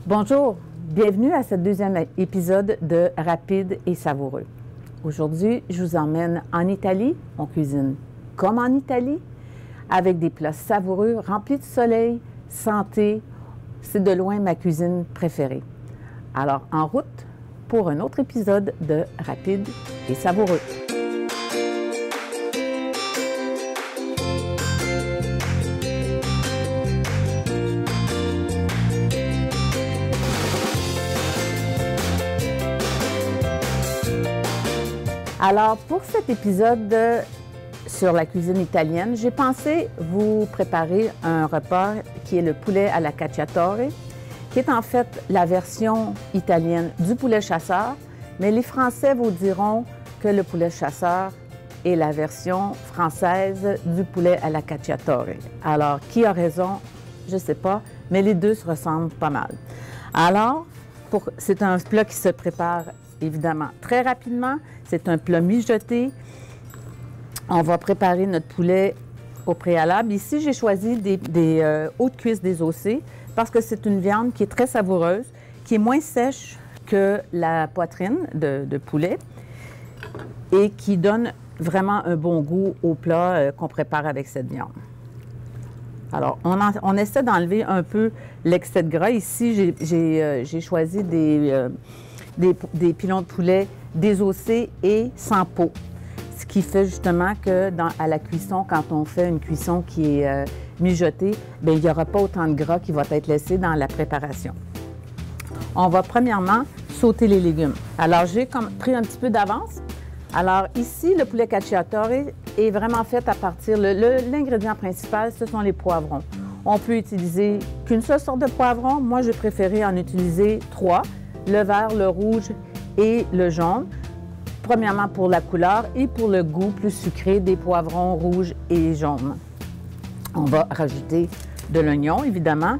Bonjour, bienvenue à ce deuxième épisode de Rapide et Savoureux. Aujourd'hui, je vous emmène en Italie. On cuisine comme en Italie, avec des plats savoureux, remplis de soleil, santé. C'est de loin ma cuisine préférée. Alors, en route pour un autre épisode de Rapide et Savoureux. Alors, pour cet épisode sur la cuisine italienne, j'ai pensé vous préparer un repas qui est le poulet à la cacciatore, qui est en fait la version italienne du poulet chasseur, mais les Français vous diront que le poulet chasseur est la version française du poulet à la cacciatore. Alors, qui a raison? Je ne sais pas, mais les deux se ressemblent pas mal. Alors, c'est un plat qui se prépare évidemment très rapidement. C'est un plat mijoté. On va préparer notre poulet au préalable. Ici, j'ai choisi des hautes cuisses désossées parce que c'est une viande qui est très savoureuse, qui est moins sèche que la poitrine de poulet et qui donne vraiment un bon goût au plat qu'on prépare avec cette viande. Alors, on essaie d'enlever un peu l'excès de gras. Ici, j'ai choisi des pilons de poulet désossés et sans peau. Ce qui fait justement que à la cuisson, quand on fait une cuisson qui est mijotée, bien, il n'y aura pas autant de gras qui va être laissé dans la préparation. On va premièrement sauter les légumes. Alors, j'ai pris un petit peu d'avance. Alors, ici, le poulet cacciatore est vraiment fait à partir... L'ingrédient principal, ce sont les poivrons. On peut utiliser qu'une seule sorte de poivron. Moi, j'ai préféré en utiliser 3. Le vert, le rouge et le jaune. Premièrement pour la couleur et pour le goût plus sucré des poivrons rouges et jaunes. On va rajouter de l'oignon, évidemment.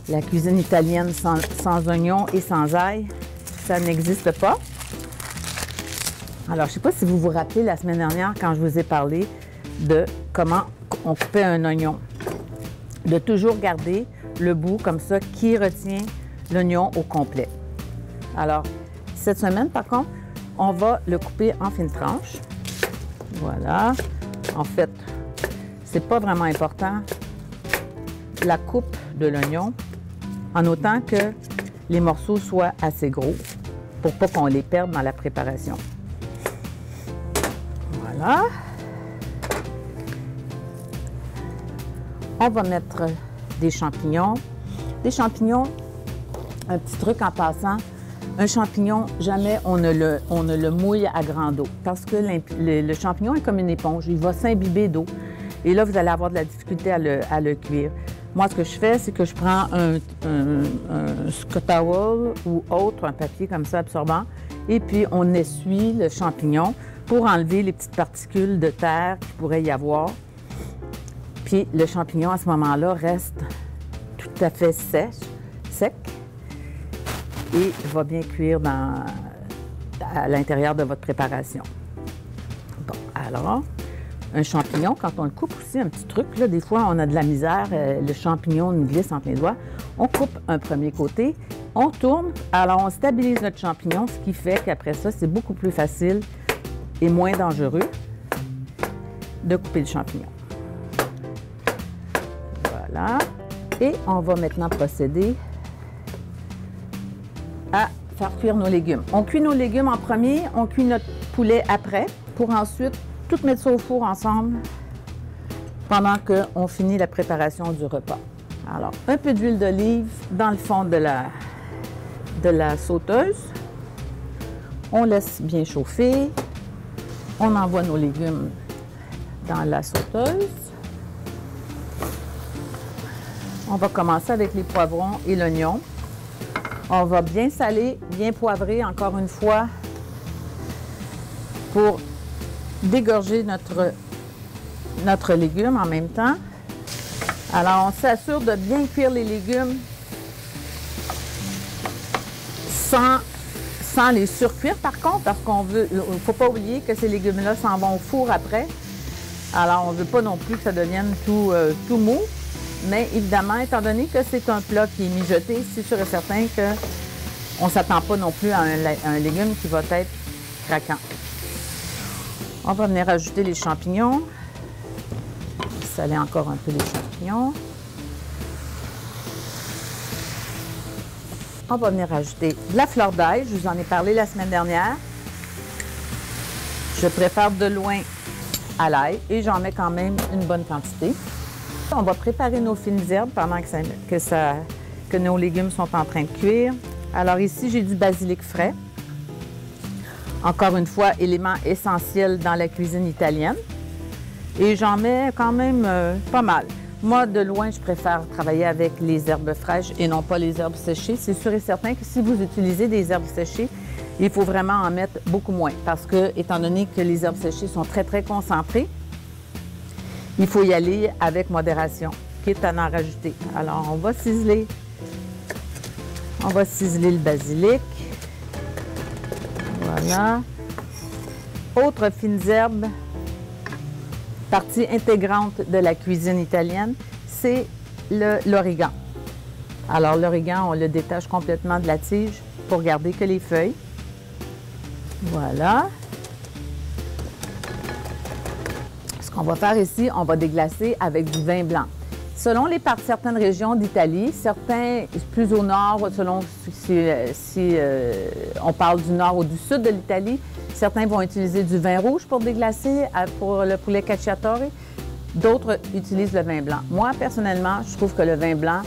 La cuisine italienne sans oignon et sans ail, ça n'existe pas. Alors, je ne sais pas si vous vous rappelez la semaine dernière quand je vous ai parlé de comment on coupait un oignon. De toujours garder le bout comme ça qui retient l'oignon au complet. Alors, cette semaine, par contre, on va le couper en fines tranches. Voilà. En fait, c'est pas vraiment important la coupe de l'oignon, en autant que les morceaux soient assez gros pour pas qu'on les perde dans la préparation. Voilà. On va mettre des champignons. Des champignons, un petit truc en passant, un champignon, jamais on ne le mouille à grande eau parce que le champignon est comme une éponge, il va s'imbiber d'eau. Et là, vous allez avoir de la difficulté à le cuire. Moi, ce que je fais, c'est que je prends un Scott towel ou autre, un papier comme ça absorbant, et puis on essuie le champignon pour enlever les petites particules de terre qu'il pourrait y avoir. Puis le champignon, à ce moment-là, reste tout à fait sec. Et va bien cuire à l'intérieur de votre préparation. Bon, alors, un champignon, quand on le coupe aussi, un petit truc, là, des fois, on a de la misère, le champignon nous glisse entre les doigts. On coupe un premier côté, on tourne, alors on stabilise notre champignon, ce qui fait qu'après ça, c'est beaucoup plus facile et moins dangereux de couper le champignon. Voilà. Et on va maintenant procéder à faire cuire nos légumes. On cuit nos légumes en premier, on cuit notre poulet après, pour ensuite tout mettre ça au four ensemble pendant qu'on finit la préparation du repas. Alors, un peu d'huile d'olive dans le fond de la sauteuse. On laisse bien chauffer. On envoie nos légumes dans la sauteuse. On va commencer avec les poivrons et l'oignon. On va bien saler, bien poivrer, encore une fois, pour dégorger notre légume en même temps. Alors, on s'assure de bien cuire les légumes sans les surcuire, par contre, parce qu'on veut, il ne faut pas oublier que ces légumes-là s'en vont au four après. Alors, on ne veut pas non plus que ça devienne tout mou. Mais évidemment, étant donné que c'est un plat qui est mijoté, c'est sûr et certain qu'on ne s'attend pas non plus à un légume qui va être craquant. On va venir ajouter les champignons. Saler encore un peu les champignons. On va venir ajouter de la fleur d'ail. Je vous en ai parlé la semaine dernière. Je préfère de loin à l'ail et j'en mets quand même une bonne quantité. On va préparer nos fines herbes pendant que nos légumes sont en train de cuire. Alors ici, j'ai du basilic frais. Encore une fois, élément essentiel dans la cuisine italienne. Et j'en mets quand même pas mal. Moi, de loin, je préfère travailler avec les herbes fraîches et non pas les herbes séchées. C'est sûr et certain que si vous utilisez des herbes séchées, il faut vraiment en mettre beaucoup moins parce que, étant donné que les herbes séchées sont très, très concentrées, il faut y aller avec modération, quitte à en rajouter. Alors, on va ciseler le basilic. Voilà. Autre fines herbes, partie intégrante de la cuisine italienne, c'est l'origan. Alors, l'origan, on le détache complètement de la tige pour garder que les feuilles. Voilà. Ce qu'on va faire ici, on va déglacer avec du vin blanc. Selon certaines régions d'Italie, certains plus au nord, selon si on parle du nord ou du sud de l'Italie, certains vont utiliser du vin rouge pour déglacer pour le poulet cacciatore. D'autres utilisent le vin blanc. Moi, personnellement, je trouve que le vin blanc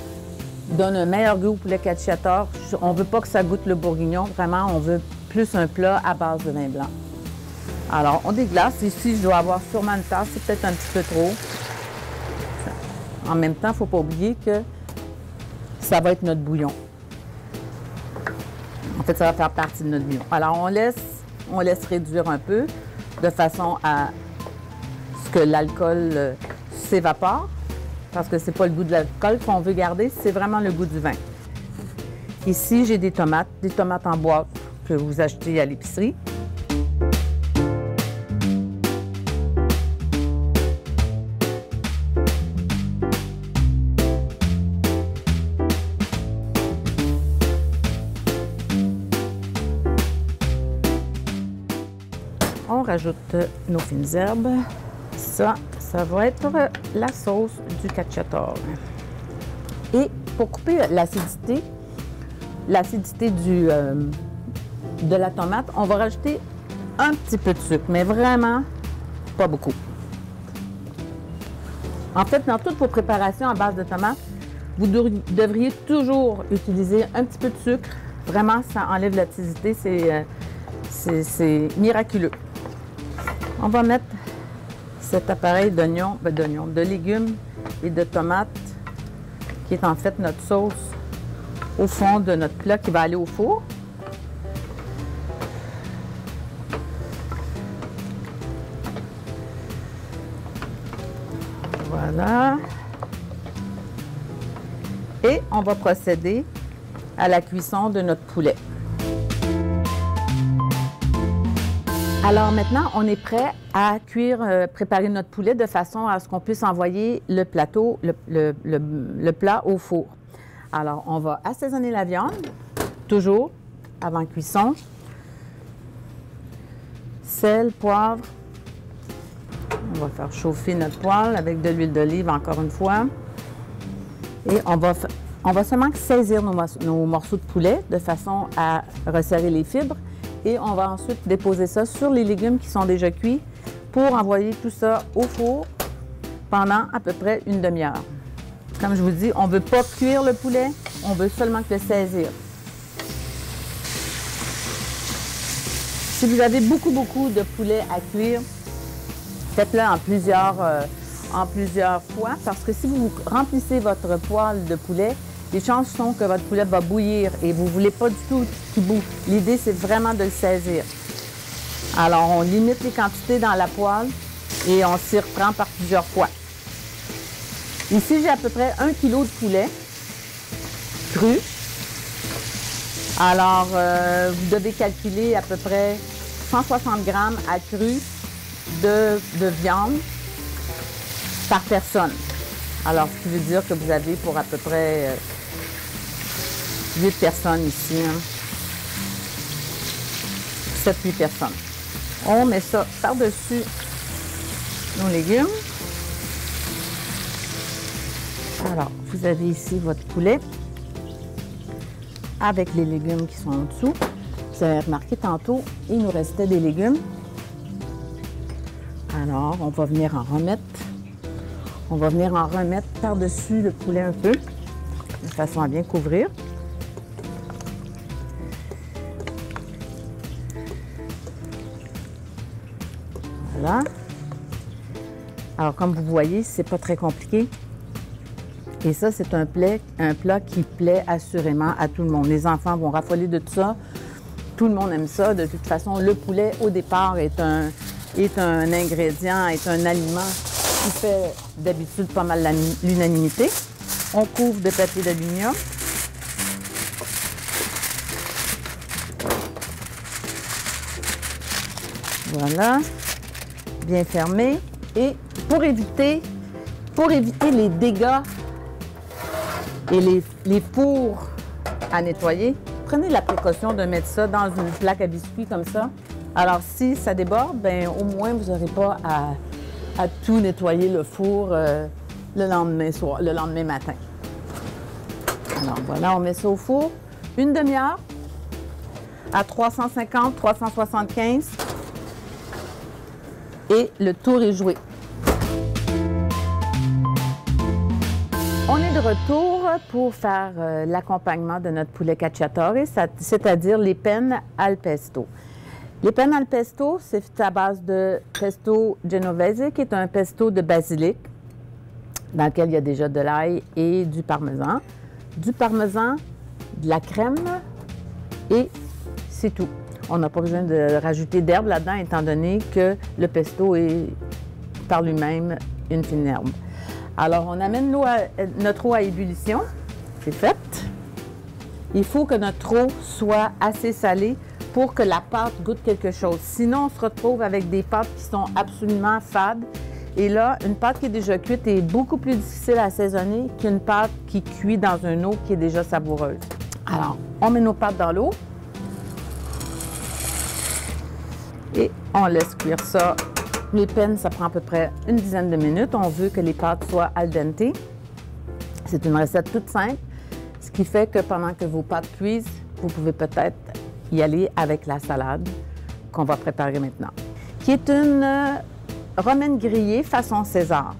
donne un meilleur goût au poulet cacciatore. On ne veut pas que ça goûte le bourguignon. Vraiment, on veut plus un plat à base de vin blanc. Alors, on déglace. Ici, je dois avoir sûrement une tasse. C'est peut-être un petit peu trop. En même temps, il ne faut pas oublier que ça va être notre bouillon. En fait, ça va faire partie de notre bouillon. Alors, on laisse réduire un peu de façon à ce que l'alcool s'évapore. Parce que ce n'est pas le goût de l'alcool qu'on veut garder, c'est vraiment le goût du vin. Ici, j'ai des tomates en boîte que vous achetez à l'épicerie. On rajoute nos fines herbes. Ça va être la sauce du cacciatore. Et pour couper l'acidité de la tomate, on va rajouter un petit peu de sucre, mais vraiment pas beaucoup. En fait, dans toutes vos préparations à base de tomates, vous devriez toujours utiliser un petit peu de sucre. Vraiment, ça enlève l'acidité, c'est miraculeux. On va mettre cet appareil de légumes et de tomates, qui est en fait notre sauce au fond de notre plat qui va aller au four. Voilà. Et on va procéder à la cuisson de notre poulet. Alors maintenant, on est prêt à préparer notre poulet de façon à ce qu'on puisse envoyer le plat au four. Alors, on va assaisonner la viande, toujours avant cuisson. Sel, poivre. On va faire chauffer notre poêle avec de l'huile d'olive encore une fois. Et on va seulement saisir nos morceaux de poulet de façon à resserrer les fibres. Et on va ensuite déposer ça sur les légumes qui sont déjà cuits pour envoyer tout ça au four pendant à peu près une demi-heure. Comme je vous dis, on ne veut pas cuire le poulet, on veut seulement le saisir. Si vous avez beaucoup de poulet à cuire, faites-le en plusieurs fois parce que si vous remplissez votre poêle de poulet, les chances sont que votre poulet va bouillir et vous ne voulez pas du tout qu'il boue. L'idée, c'est vraiment de le saisir. Alors, on limite les quantités dans la poêle et on s'y reprend par plusieurs fois. Ici, j'ai à peu près 1 kg de poulet cru. Alors, vous devez calculer à peu près 160 grammes à cru de viande par personne. Alors, ce qui veut dire que vous avez pour à peu près 8 personnes ici. 7-8 personnes. On met ça par-dessus nos légumes. Alors, vous avez ici votre poulet avec les légumes qui sont en dessous. Vous avez remarqué tantôt, il nous restait des légumes. Alors, on va venir en remettre. On va venir en remettre par-dessus le poulet un peu, de façon à bien couvrir. Voilà. Alors, comme vous voyez, c'est pas très compliqué. Et ça, c'est un plat qui plaît assurément à tout le monde. Les enfants vont raffoler de tout ça. Tout le monde aime ça. De toute façon, le poulet, au départ, est un ingrédient, est un aliment qui fait d'habitude pas mal l'unanimité. On couvre de papier d'aluminium. Voilà. Bien fermé. Et pour éviter les dégâts et les fours à nettoyer, prenez la précaution de mettre ça dans une plaque à biscuits comme ça. Alors, si ça déborde, bien, au moins, vous n'aurez pas à tout nettoyer le four le lendemain matin. Alors, voilà, on met ça au four. Une demi-heure à 350, 375. Et le tour est joué. On est de retour pour faire l'accompagnement de notre poulet cacciatore, c'est-à-dire les pennes al pesto. Les pennes al pesto, c'est à base de pesto genovese, qui est un pesto de basilic, dans lequel il y a déjà de l'ail et du parmesan. Du parmesan, de la crème, et c'est tout. On n'a pas besoin de rajouter d'herbe là-dedans, étant donné que le pesto est par lui-même une fine herbe. Alors, on amène notre eau à ébullition. C'est fait. Il faut que notre eau soit assez salée pour que la pâte goûte quelque chose. Sinon, on se retrouve avec des pâtes qui sont absolument fades. Et là, une pâte qui est déjà cuite est beaucoup plus difficile à assaisonner qu'une pâte qui cuit dans une eau qui est déjà savoureuse. Alors, on met nos pâtes dans l'eau. Et on laisse cuire ça. Les pennes, ça prend à peu près une dizaine de minutes. On veut que les pâtes soient al dente. C'est une recette toute simple, ce qui fait que pendant que vos pâtes cuisent, vous pouvez peut-être y aller avec la salade qu'on va préparer maintenant, qui est une romaine grillée façon César.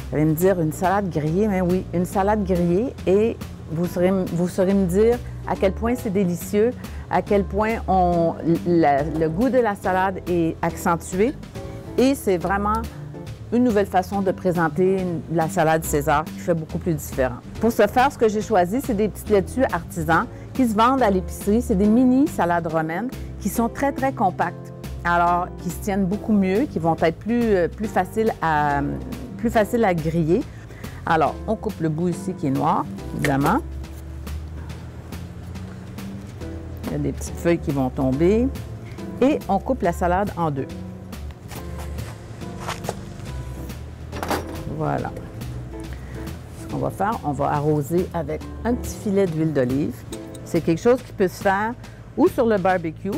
Vous allez me dire, une salade grillée? Mais oui, une salade grillée, et vous saurez me dire à quel point c'est délicieux, à quel point le goût de la salade est accentué. Et c'est vraiment une nouvelle façon de présenter la salade César qui fait beaucoup plus différent. Pour ce faire, ce que j'ai choisi, c'est des petites laitues artisans qui se vendent à l'épicerie. C'est des mini salades romaines qui sont très, très compactes. Alors, qui se tiennent beaucoup mieux, qui vont être plus faciles à griller. Alors, on coupe le bout ici qui est noir, évidemment. Il y a des petites feuilles qui vont tomber. Et on coupe la salade en deux. Voilà. Ce qu'on va faire, on va arroser avec un petit filet d'huile d'olive. C'est quelque chose qui peut se faire ou sur le barbecue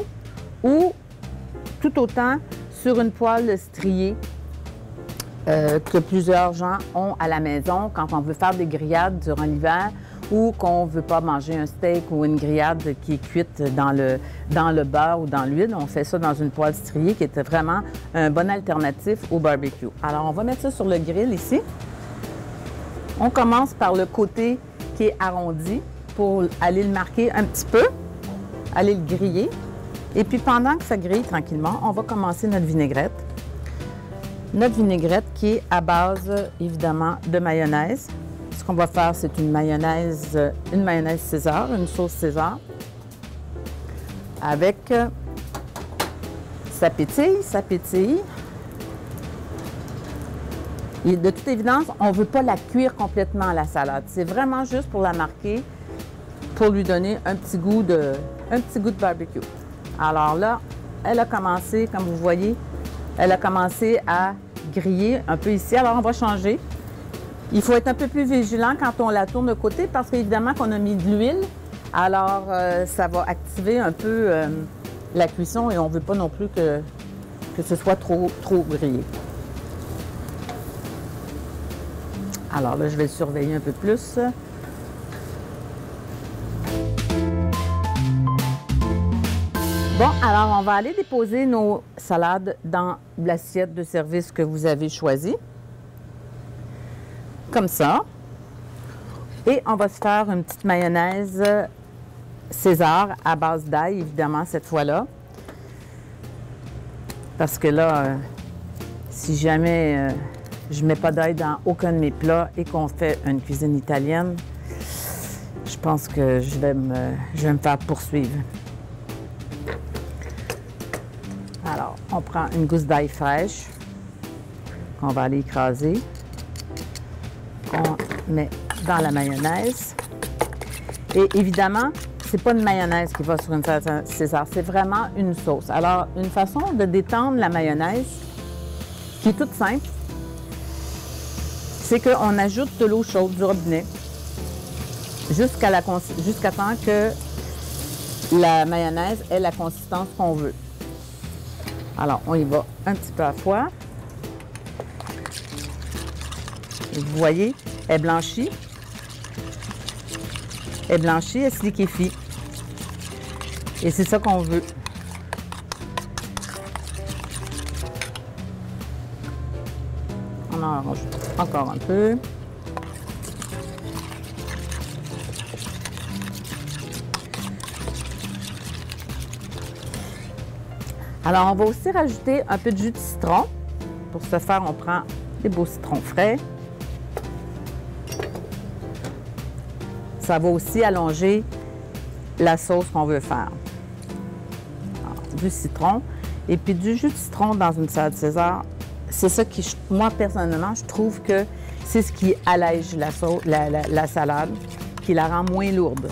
ou tout autant sur une poêle striée que plusieurs gens ont à la maison quand on veut faire des grillades durant l'hiver ou qu'on ne veut pas manger un steak ou une grillade qui est cuite dans le beurre ou dans l'huile. On fait ça dans une poêle striée qui est vraiment un bon alternatif au barbecue. Alors, on va mettre ça sur le grill ici. On commence par le côté qui est arrondi pour aller le marquer un petit peu, aller le griller. Et puis, pendant que ça grille tranquillement, on va commencer notre vinaigrette. Notre vinaigrette qui est à base, évidemment, de mayonnaise. Ce qu'on va faire, c'est une mayonnaise César, une sauce César, avec ça pétille. Et de toute évidence, on ne veut pas la cuire complètement, la salade. C'est vraiment juste pour la marquer, pour lui donner un petit goût de barbecue. Alors là, elle a commencé, comme vous voyez, elle a commencé à griller un peu ici. Alors, on va changer. Il faut être un peu plus vigilant quand on la tourne de côté parce qu'évidemment qu'on a mis de l'huile. Alors, ça va activer un peu la cuisson et on ne veut pas non plus que ce soit trop grillé. Alors là, je vais le surveiller un peu plus. Bon, alors on va aller déposer nos salades dans l'assiette de service que vous avez choisie. Comme ça. Et on va se faire une petite mayonnaise César à base d'ail, évidemment, cette fois-là. Parce que là, si jamais je ne mets pas d'ail dans aucun de mes plats et qu'on fait une cuisine italienne, je pense que je vais me faire poursuivre. Alors, on prend une gousse d'ail fraîche qu'on va aller écraser, qu'on met dans la mayonnaise. Et évidemment, c'est pas une mayonnaise qui va sur une salade César, c'est vraiment une sauce. Alors, une façon de détendre la mayonnaise, qui est toute simple, c'est qu'on ajoute de l'eau chaude du robinet jusqu'à temps que la mayonnaise ait la consistance qu'on veut. Alors, on y va un petit peu à la fois. Et vous voyez, elle blanchit. Elle blanchit, elle se liquéfie. Et c'est ça qu'on veut. On en rajoute encore un peu. Alors, on va aussi rajouter un peu de jus de citron. Pour ce faire, on prend des beaux citrons frais. Ça va aussi allonger la sauce qu'on veut faire. Alors, du citron et puis du jus de citron dans une salade César. C'est ça qui, moi, personnellement, je trouve que c'est ce qui allège la salade, qui la rend moins lourde.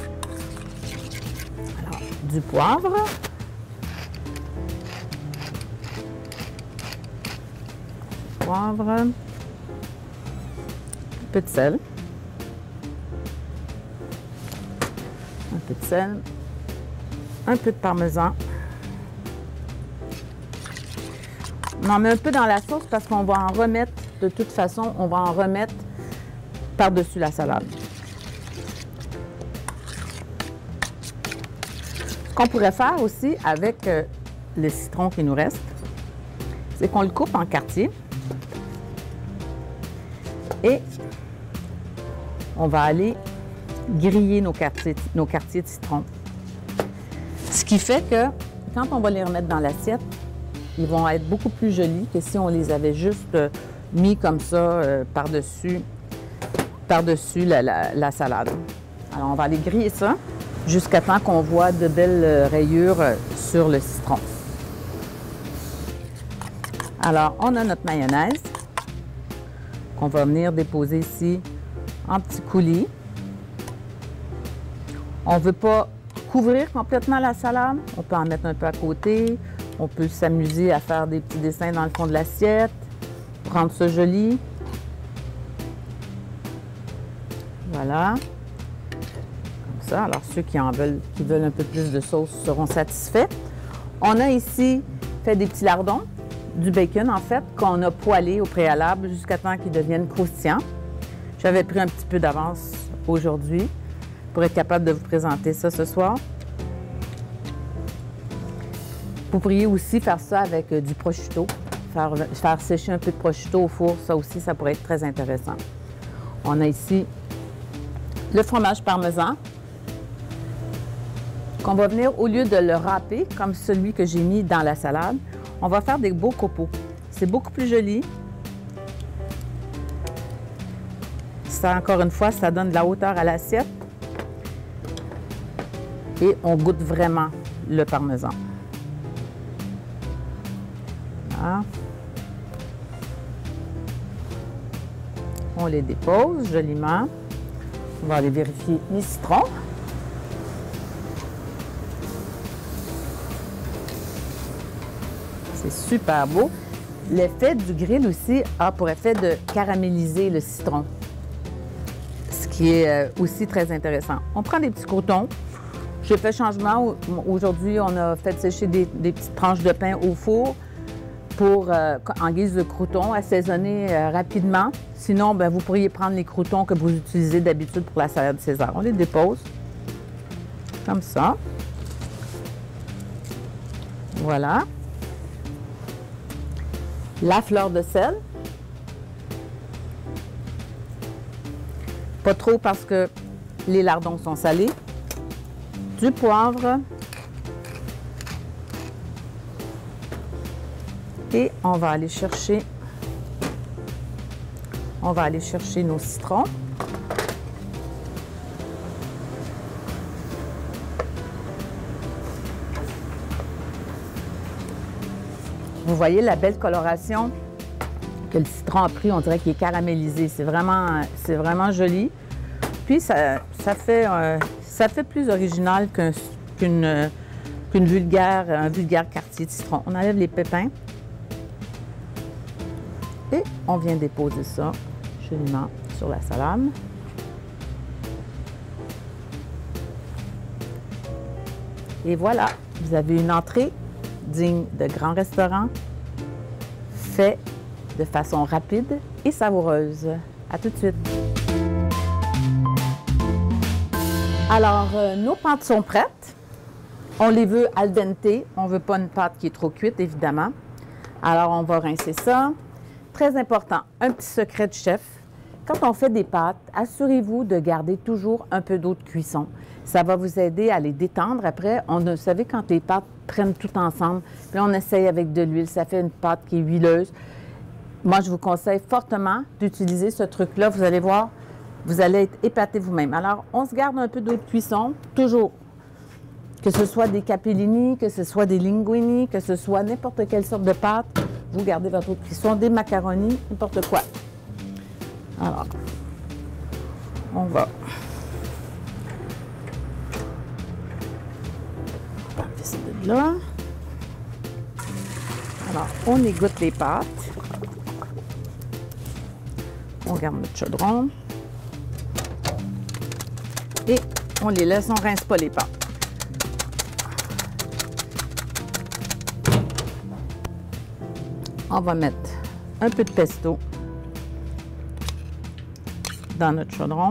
Alors, du poivre. Un peu de sel, un peu de parmesan. On en met un peu dans la sauce parce qu'on va en remettre, de toute façon, on va en remettre par-dessus la salade. Ce qu'on pourrait faire aussi avec le citron qui nous reste, c'est qu'on le coupe en quartiers. Et on va aller griller nos quartiers de citron. Ce qui fait que quand on va les remettre dans l'assiette, ils vont être beaucoup plus jolis que si on les avait juste mis comme ça par-dessus la salade. Alors, on va aller griller ça jusqu'à temps qu'on voit de belles rayures sur le citron. Alors, on a notre mayonnaise qu'on va venir déposer ici en petits coulis. On ne veut pas couvrir complètement la salade. On peut en mettre un peu à côté. On peut s'amuser à faire des petits dessins dans le fond de l'assiette, rendre ça joli. Voilà. Comme ça. Alors, ceux qui veulent un peu plus de sauce seront satisfaits. On a ici fait des petits lardons. Du bacon, en fait, qu'on a poêlé au préalable jusqu'à temps qu'il devienne croustillant. J'avais pris un petit peu d'avance aujourd'hui pour être capable de vous présenter ça ce soir. Vous pourriez aussi faire ça avec du prosciutto, faire sécher un peu de prosciutto au four. Ça aussi, ça pourrait être très intéressant. On a ici le fromage parmesan qu'on va venir, au lieu de le râper, comme celui que j'ai mis dans la salade, on va faire des beaux copeaux. C'est beaucoup plus joli. Ça, encore une fois, ça donne de la hauteur à l'assiette. Et on goûte vraiment le parmesan. Voilà. On les dépose joliment. On va aller vérifier les citrons. C'est super beau. L'effet du grill aussi a pour effet de caraméliser le citron. qui est aussi très intéressant. On prend des petits croûtons. J'ai fait changement. Aujourd'hui, on a fait sécher des petites tranches de pain au four pour, en guise de croûtons, assaisonner rapidement. Sinon, bien, vous pourriez prendre les croûtons que vous utilisez d'habitude pour la salade César. On les dépose comme ça. Voilà. La fleur de sel. Pas trop parce que les lardons sont salés. Du poivre. Et on va aller chercher nos citrons. Vous voyez la belle coloration que le citron a pris, on dirait qu'il est caramélisé. C'est vraiment joli. Puis ça fait plus original un vulgaire quartier de citron. On enlève les pépins et on vient déposer ça joliment sur la salade. Et voilà, vous avez une entrée digne de grand restaurant, fait de façon rapide et savoureuse. À tout de suite. Alors, nos pâtes sont prêtes. On les veut al dente. On ne veut pas une pâte qui est trop cuite, évidemment. Alors, on va rincer ça. Très important, un petit secret de chef. Quand on fait des pâtes, assurez-vous de garder toujours un peu d'eau de cuisson. Ça va vous aider à les détendre. Après, vous savez, quand les pâtes prennent tout ensemble, puis on essaye avec de l'huile, ça fait une pâte qui est huileuse. Moi, je vous conseille fortement d'utiliser ce truc-là. Vous allez voir, vous allez être épaté vous-même. Alors, on se garde un peu d'eau de cuisson, toujours. Que ce soit des capellini, que ce soit des linguini, que ce soit n'importe quelle sorte de pâte, vous gardez votre eau de cuisson, des macaronis, n'importe quoi. Alors, on va enlever ça de là. Alors, on égoutte les pâtes. On garde notre chaudron. Et on les laisse, on ne rince pas les pâtes. On va mettre un peu de pesto dans notre chaudron.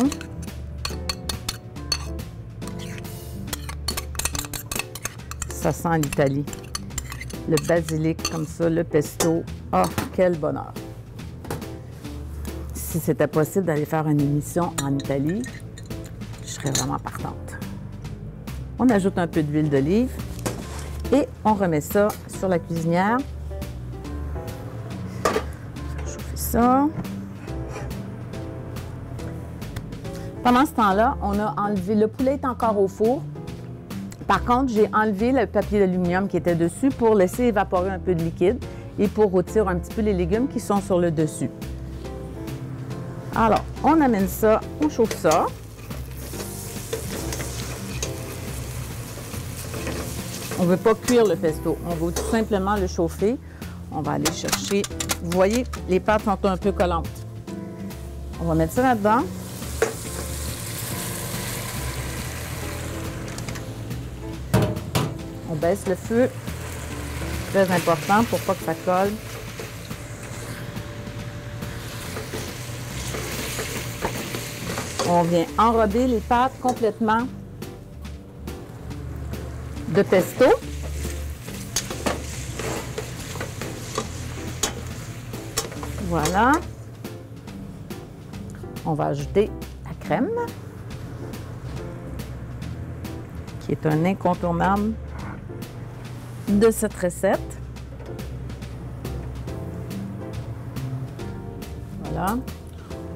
Ça sent l'Italie. Le basilic comme ça, le pesto. Oh, quel bonheur! Si c'était possible d'aller faire une émission en Italie, je serais vraiment partante. On ajoute un peu d'huile d'olive et on remet ça sur la cuisinière. Chauffer ça. Pendant ce temps-là, on a enlevé, le poulet est encore au four. Par contre, j'ai enlevé le papier d'aluminium qui était dessus pour laisser évaporer un peu de liquide et pour rôtir un petit peu les légumes qui sont sur le dessus. Alors, on amène ça, on chauffe ça. On ne veut pas cuire le pesto, on veut tout simplement le chauffer. On va aller chercher, vous voyez, les pâtes sont un peu collantes. On va mettre ça là-dedans. On baisse le feu, très important pour pas que ça colle. On vient enrober les pâtes complètement de pesto. Voilà. On va ajouter la crème, qui est un incontournable de cette recette. Voilà.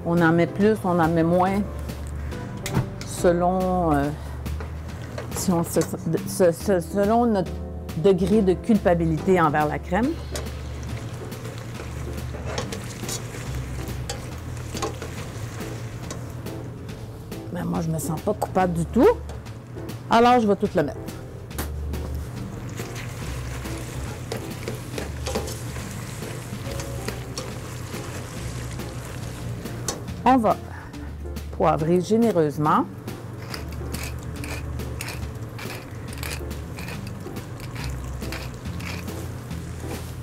On en met plus, on en met moins, selon, selon notre degré de culpabilité envers la crème. Mais moi, je ne me sens pas coupable du tout. Alors, je vais tout le mettre. On va poivrer généreusement.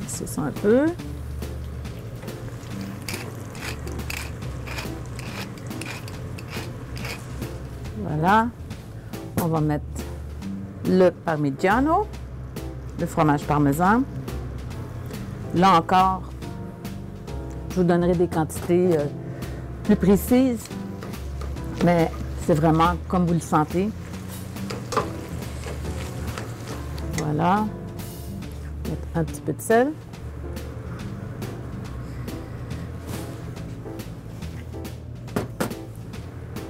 C'est ça un peu. Voilà. On va mettre le parmigiano, le fromage parmesan. Là encore, je vous donnerai des quantités plus précises, mais c'est vraiment comme vous le sentez. Voilà. Mettre un petit peu de sel.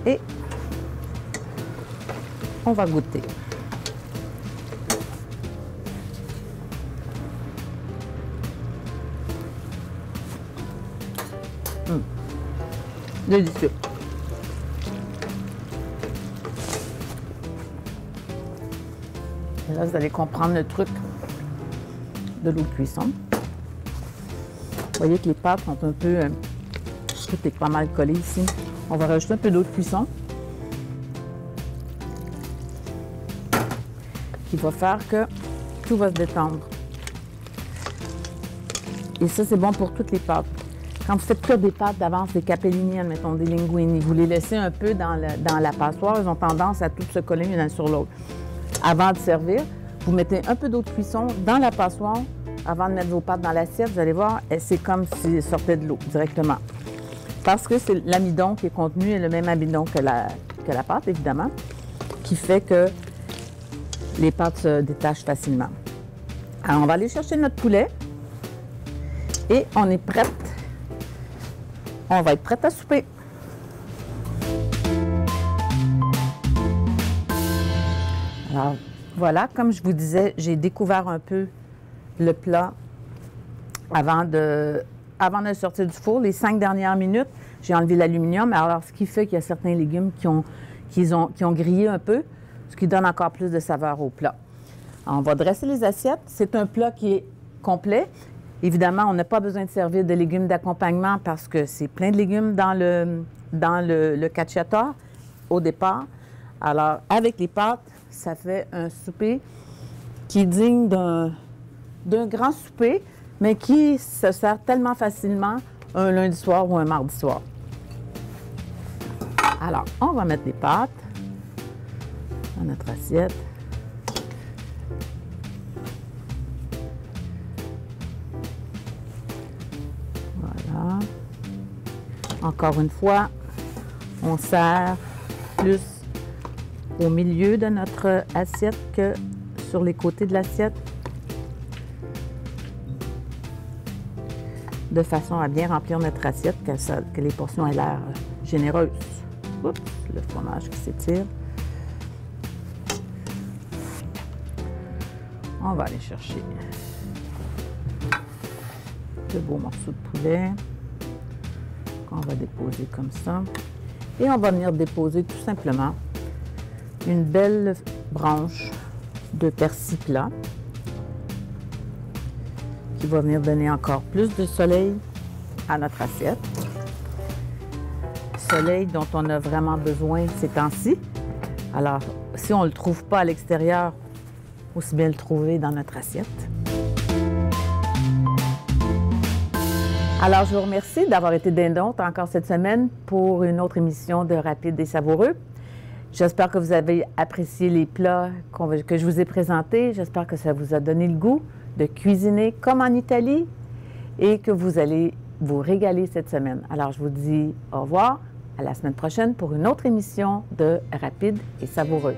Et on va goûter. Délicieux. Et là, vous allez comprendre le truc de l'eau de cuisson. Vous voyez que les pâtes sont un peu... tout est pas mal collé ici. On va rajouter un peu d'eau de cuisson qui va faire que tout va se détendre. Et ça, c'est bon pour toutes les pâtes. Quand vous faites cuire des pâtes d'avance, des capellini, admettons des linguini, vous les laissez un peu dans la passoire, ils ont tendance à toutes se coller l'une sur l'autre. Avant de servir, vous mettez un peu d'eau de cuisson dans la passoire avant de mettre vos pâtes dans l'assiette. Vous allez voir, c'est comme s'il sortait de l'eau directement. Parce que c'est l'amidon qui est contenu et le même amidon que la pâte, évidemment, qui fait que les pâtes se détachent facilement. Alors, on va aller chercher notre poulet et on est prête. On va être prête à souper. Alors, voilà, comme je vous disais, j'ai découvert un peu le plat avant de le sortir du four. Les 5 dernières minutes, j'ai enlevé l'aluminium. Alors, ce qui fait qu'il y a certains légumes qui ont grillé un peu, ce qui donne encore plus de saveur au plat. Alors, on va dresser les assiettes. C'est un plat qui est complet. Évidemment, on n'a pas besoin de servir de légumes d'accompagnement parce que c'est plein de légumes dans le cacciatore au départ. Alors, avec les pâtes, ça fait un souper qui est digne d'un grand souper, mais qui se sert tellement facilement un lundi soir ou un mardi soir. Alors, on va mettre les pâtes dans notre assiette. Voilà. Encore une fois, on sert plus au milieu de notre assiette que sur les côtés de l'assiette, de façon à bien remplir notre assiette, que les portions aient l'air généreuses. Oups, le fromage qui s'étire. On va aller chercher de beaux morceaux de poulet qu'on va déposer comme ça. Et on va venir déposer tout simplement une belle branche de persil plat qui va venir donner encore plus de soleil à notre assiette. Soleil dont on a vraiment besoin ces temps-ci. Alors, si on ne le trouve pas à l'extérieur, aussi bien le trouver dans notre assiette. Alors, je vous remercie d'avoir été d'indonte encore cette semaine pour une autre émission de Rapide et Savoureux. J'espère que vous avez apprécié les plats que je vous ai présentés. J'espère que ça vous a donné le goût de cuisiner comme en Italie et que vous allez vous régaler cette semaine. Alors, je vous dis au revoir, à la semaine prochaine pour une autre émission de Rapide et Savoureux.